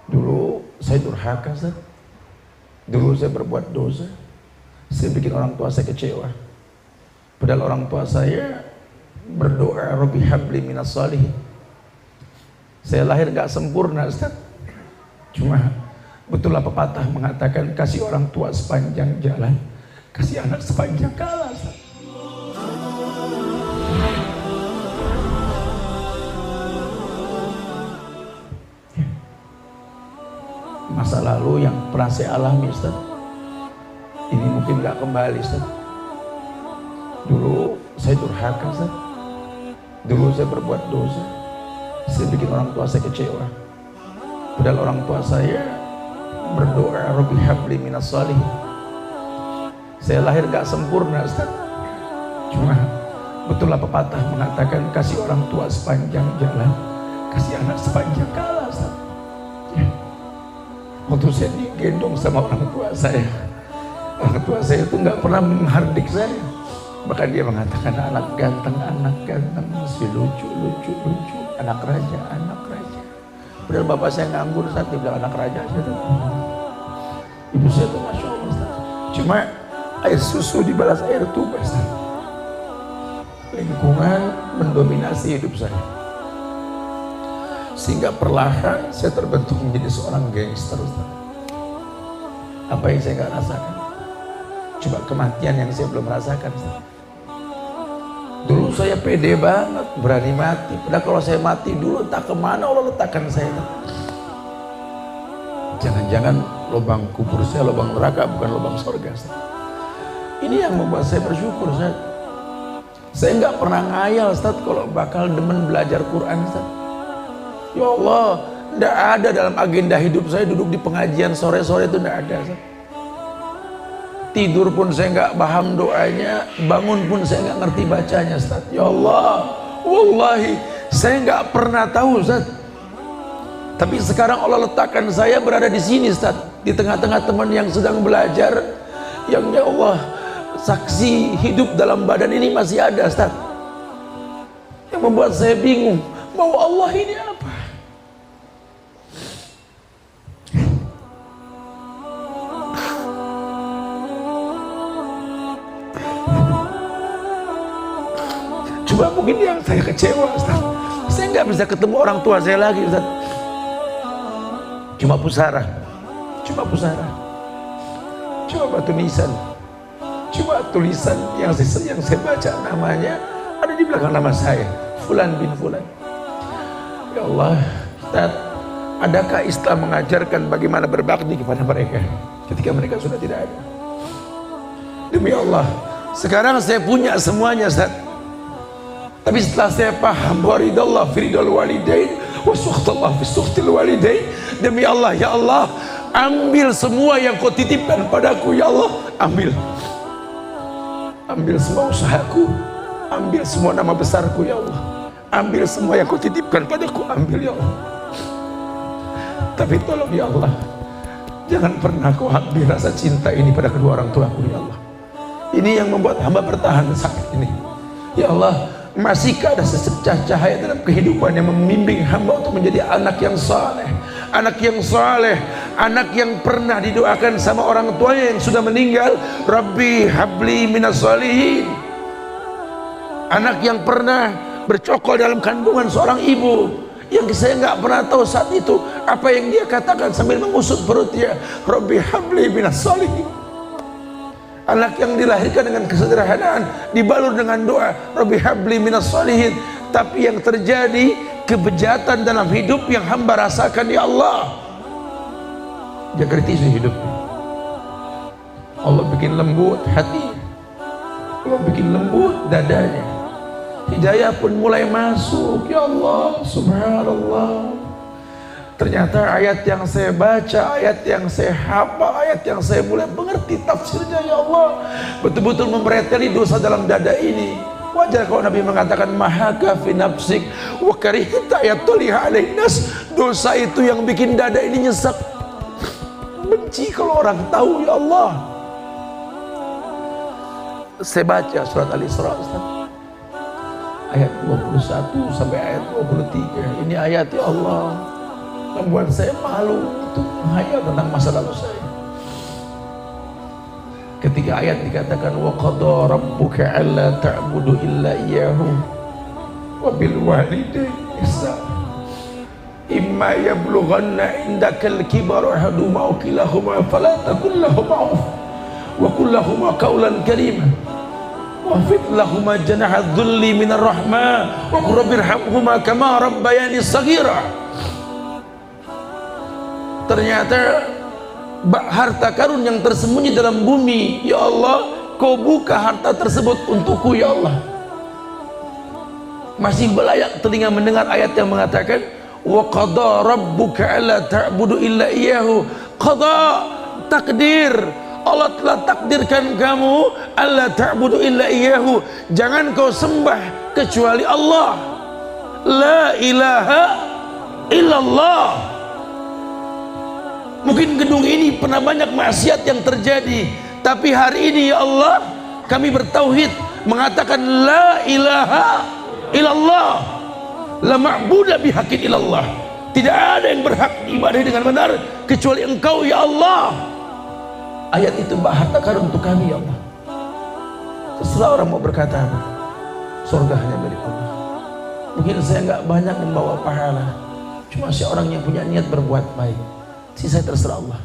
Dulu saya durhaka, Ustaz. Dulu saya berbuat dosa. Saya bikin orang tua saya kecewa. Padahal orang tua saya berdoa, Rabbi habli minas salihin. Saya lahir gak sempurna, Ustaz. Cuma betul lah pepatah mengatakan, kasih orang tua sepanjang jalan, kasih anak sepanjang kala, Ustaz. Masa lalu yang pernah saya alami, Ustaz, ini mungkin gak kembali, Ustaz. Dulu saya durhaka, Ustaz. Dulu saya berbuat dosa. Saya bikin orang tua saya kecewa. Padahal orang tua saya berdoa, Rabbi habli minas salihin. Saya lahir gak sempurna, Ustaz. Cuma betul lah pepatah mengatakan, kasih orang tua sepanjang jalan, kasih anak sepanjang kala, Ustaz. Ya. Waktu saya digendong sama orang tua saya itu nggak pernah menghardik saya. Bahkan dia mengatakan, anak ganteng, masih lucu, anak raja. Padahal bapak saya nganggur, saat dia bilang anak raja aja. Ibu saya tuh Masya Allah, Ustaz. Cuma air susu dibalas air tuba, Ustaz. Lingkungan mendominasi hidup saya, sehingga perlahan saya terbentuk menjadi seorang gangster, Ustaz. Apa yang saya nggak rasakan? Coba kematian yang saya belum rasakan, Ustaz. Dulu saya pede banget, berani mati. Padahal kalau saya mati dulu, entah kemana Allah letakkan saya. Jangan-jangan lubang kubur saya, lubang neraka, bukan lubang surga, Ustaz. Ini yang membuat saya bersyukur, Ustaz. Saya nggak pernah ngayal, Ustaz, kalau bakal demen belajar Quran, Ustaz. Ya Allah, tidak ada dalam agenda hidup saya duduk di pengajian sore-sore, itu tidak ada, Ustaz. Tidur pun saya nggak paham doanya, bangun pun saya nggak ngerti bacanya, Ustaz. Ya Allah, wallahi saya nggak pernah tahu, Ustaz. Tapi sekarang Allah letakkan saya berada di sini, Ustaz, di tengah-tengah teman yang sedang belajar, yang ya Allah, saksi hidup dalam badan ini masih ada, Ustaz. Yang membuat saya bingung, mau Allah ini apa? Coba mungkin yang saya kecewa, Ustaz, saya nggak bisa ketemu orang tua saya lagi, Ustaz. Cuma pusara. Cuma batu nisan. Cuma tulisan yang saya baca namanya ada di belakang nama saya, Fulan bin Fulan. Ya Allah, Ustaz, adakah Islam mengajarkan bagaimana berbakti kepada mereka ketika mereka sudah tidak ada? Demi Allah, sekarang saya punya semuanya, Ustaz. Tapi setelah saya paham, waridallah firidal walidain wa sukhtallah fi sukhtil walidain, demi Allah, ya Allah, ambil semua yang kau titipkan padaku, ya Allah, ambil semua usahaku, ambil semua nama besarku, ya Allah, ambil semua yang kau titipkan padaku, ambil, ya Allah. Tapi tolong, ya Allah, jangan pernah kau ambil rasa cinta ini pada kedua orang tuaku, ya Allah. Ini yang membuat hamba bertahan sakit ini, ya Allah. Masihkah ada sesecah cahaya dalam kehidupan yang membimbing hamba untuk menjadi anak yang saleh, anak yang pernah didoakan sama orang tuanya yang sudah meninggal, Rabbi habli minas salihin. Anak yang pernah bercokol dalam kandungan seorang ibu, yang saya nggak pernah tahu saat itu apa yang dia katakan sambil mengusut perutnya, Rabbi habli minas salihin. Anak yang dilahirkan dengan kesederhanaan, dibalur dengan doa, Rabbi habli minas salihin. Tapi yang terjadi kebejatan dalam hidup yang hamba rasakan, ya Allah, dia kritisi hidupnya. Allah bikin lembut hati, Allah bikin lembut dadanya, hidayah pun mulai masuk. Ya Allah, subhanallah. Ternyata ayat yang saya baca, ayat yang saya hafal, ayat yang saya mulai mengerti tafsirnya, ya Allah, betul-betul membereteli dosa dalam dada ini. Wajar kalau Nabi mengatakan mahaka fi nafsik wa karihta yatuliha alaihi nas. Dosa itu yang bikin dada ini nyesek, benci kalau orang tahu, ya Allah. Saya baca surat Al-Isra, Ustaz, ayat 21 sampai ayat 23. Ini ayat, ya Allah, membuat saya malu. Itu menghayal tentang masa lalu saya. Ketika ayat dikatakan wa qada rabbuka alla ta'budu illa iyyahu wa bil walidayni ihsana imma yablughanna indakal kibara ahaduhuma aw kilahuma fala taqul lahumā uff wa qul lahumā qawlan karīman wafid lahumā janaha dhulli minar rahmah wa qur rabbirhamhumā kamā rabbayani shaghīrā. Ternyata harta karun yang tersembunyi dalam bumi, ya Allah, kau buka harta tersebut untukku, ya Allah. Masih belayak telinga mendengar ayat yang mengatakan wa qada rabbuka alla ta'budu illa iyyahu. Qada, takdir, Allah telah takdirkan kamu alla ta'budu illa iyyahu, jangan kau sembah kecuali Allah. La ilaha illallah. Mungkin gedung ini pernah banyak maksiat yang terjadi, tapi hari ini ya Allah kami bertauhid mengatakan la ilaha illallah, la ma'budu bihaqqin illallah. Tidak ada yang berhak diibadahi dengan benar kecuali Engkau ya Allah. Ayat itu harta karun untuk kami ya Allah. Terserah orang mau berkata apa, surga hanya milik Allah. Mungkin saya nggak banyak membawa pahala, cuma saya orang yang punya niat berbuat baik. Sisa terserah Allah.